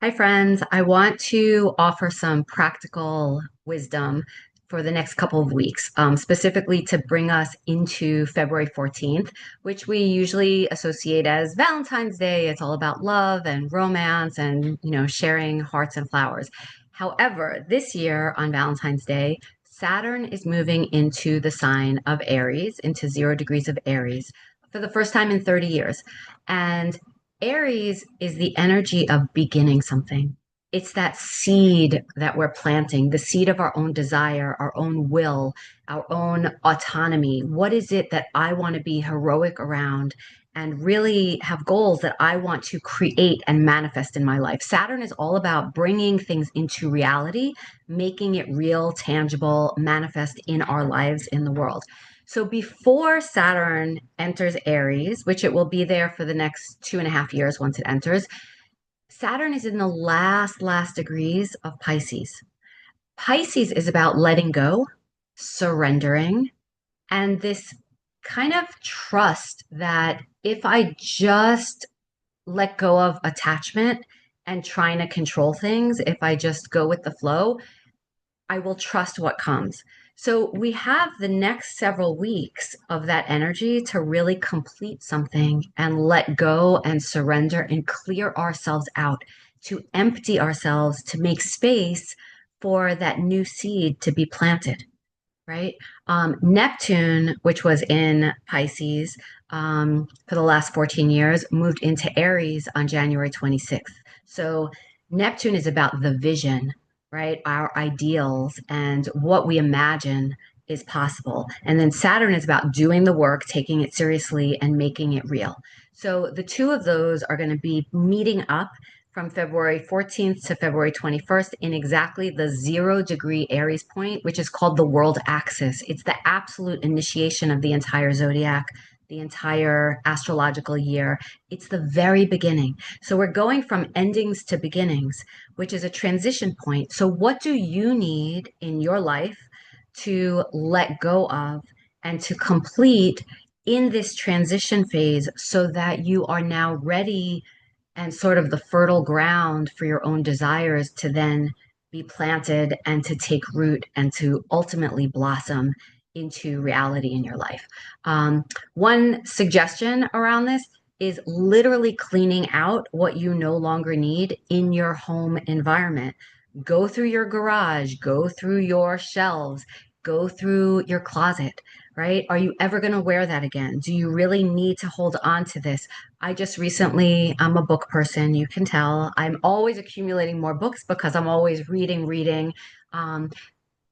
Hi, friends. I want to offer some practical wisdom for the next couple of weeks, specifically to bring us into February 14th, which we usually associate as Valentine's Day. It's all about love and romance and, sharing hearts and flowers. However, this year on Valentine's Day, Saturn is moving into the sign of Aries, into 0 degrees of Aries for the first time in 30 years. And Aries is the energy of beginning something. It's that seed that we're planting, the seed of our own desire, our own will, our own autonomy. What is it that I want to be heroic around and really have goals that I want to create and manifest in my life? Saturn is all about bringing things into reality, making it real, tangible, manifest in our lives, in the world. So before Saturn enters Aries, which it will be there for the next 2.5 years once it enters, Saturn is in the last degrees of Pisces. Pisces is about letting go, surrendering, and this kind of trust that if I just let go of attachment and trying to control things, if I just go with the flow, I will trust what comes. So we have the next several weeks of that energy to really complete something and let go and surrender and clear ourselves out, to empty ourselves, to make space for that new seed to be planted, right? Neptune, which was in Pisces for the last 14 years, moved into Aries on January 26th. So Neptune is about the vision, right? Our ideals and what we imagine is possible. And then Saturn is about doing the work, taking it seriously, and making it real. So the two of those are going to be meeting up from February 14th to February 21st in exactly the 0 degree Aries point, which is called the world axis. It's the absolute initiation of the entire zodiac, the entire astrological year. It's the very beginning. So we're going from endings to beginnings, which is a transition point. So what do you need in your life to let go of and to complete in this transition phase so that you are now ready and sort of the fertile ground for your own desires to then be planted and to take root and to ultimately blossom into reality in your life. One suggestion around this is literally cleaning out what you no longer need in your home environment. Go through your garage, go through your shelves, go through your closet, right? Are you ever going to wear that again? Do you really need to hold on to this? I'm a book person, you can tell. I'm always accumulating more books because I'm always reading. Um,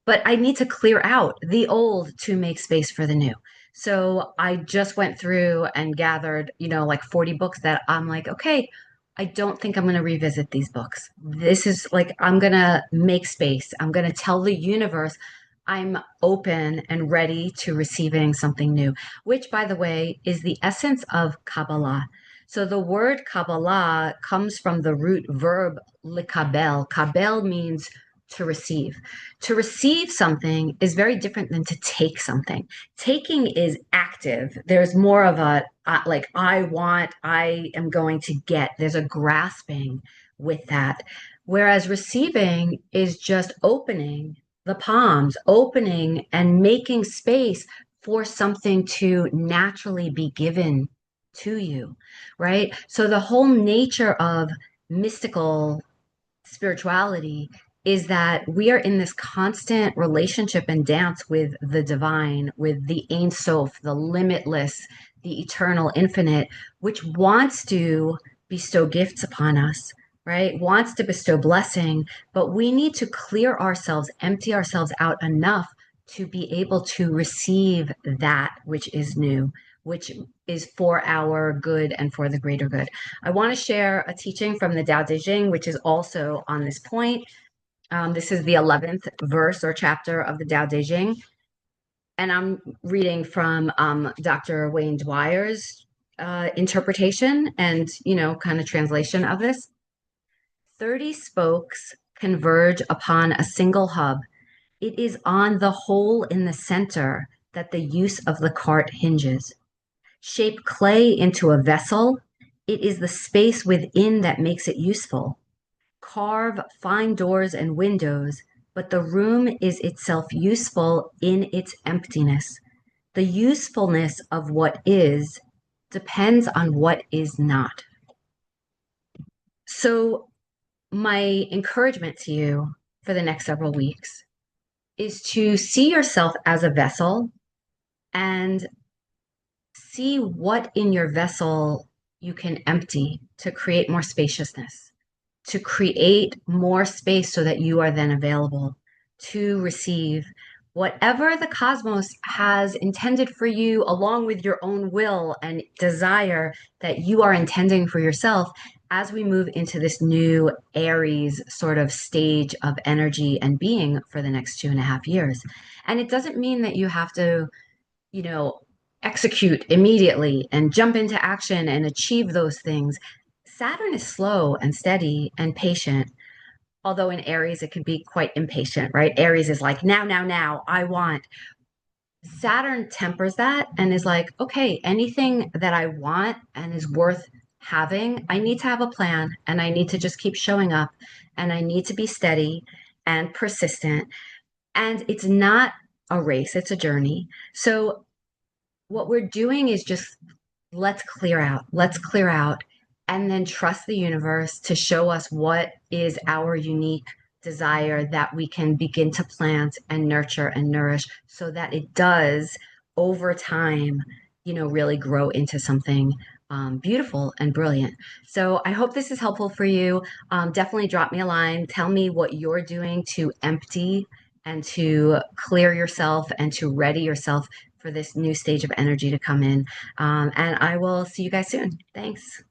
but I need to clear out the old to make space for the new. So I just went through and gathered, like 40 books that I'm like, okay, I don't think I'm going to revisit these books. This is like, I'm going to make space. I'm going to tell the universe I'm open and ready to receiving something new, which, by the way, is the essence of Kabbalah. So the word Kabbalah comes from the root verb likabel. Kabel means to receive. To receive something is very different than to take something. Taking is active. There's more of a like, I want, I am going to get. There's a grasping with that. Whereas receiving is just opening the palms, opening and making space for something to naturally be given to you, right? So the whole nature of mystical spirituality is that we are in this constant relationship and dance with the divine, with the Ein Sof, the limitless, the eternal, infinite, which wants to bestow gifts upon us, right? Wants to bestow blessing, but we need to clear ourselves, empty ourselves out enough to be able to receive that which is new, which is for our good and for the greater good. I want to share a teaching from the Tao Te Ching, which is also on this point. This is the 11th verse or chapter of the Tao Te Ching. And I'm reading from Dr. Wayne Dwyer's interpretation and, kind of translation of this. 30 spokes converge upon a single hub. It is on the hole in the center that the use of the cart hinges. Shape clay into a vessel. It is the space within that makes it useful. carve fine doors and windows, but the room is itself useful in its emptiness. The usefulness of what is depends on what is not. So, my encouragement to you for the next several weeks is to see yourself as a vessel and see what in your vessel you can empty to create more spaciousness, to create more space so that you are then available to receive whatever the cosmos has intended for you, along with your own will and desire that you are intending for yourself as we move into this new Aries sort of stage of energy and being for the next 2.5 years. And it doesn't mean that you have to, you know, execute immediately and jump into action and achieve those things. Saturn is slow and steady and patient, although in Aries it can be quite impatient, right? Aries is like, now, now, now, I want. Saturn tempers that and is like, okay, anything that I want and is worth having, I need to have a plan and I need to just keep showing up and I need to be steady and persistent. And it's not a race, it's a journey. So what we're doing is just let's clear out, and then trust the universe to show us what is our unique desire that we can begin to plant and nurture and nourish so that it does over time, really grow into something beautiful and brilliant. So I hope this is helpful for you. Definitely drop me a line. Tell me what you're doing to empty and to clear yourself and to ready yourself for this new stage of energy to come in. And I will see you guys soon. Thanks.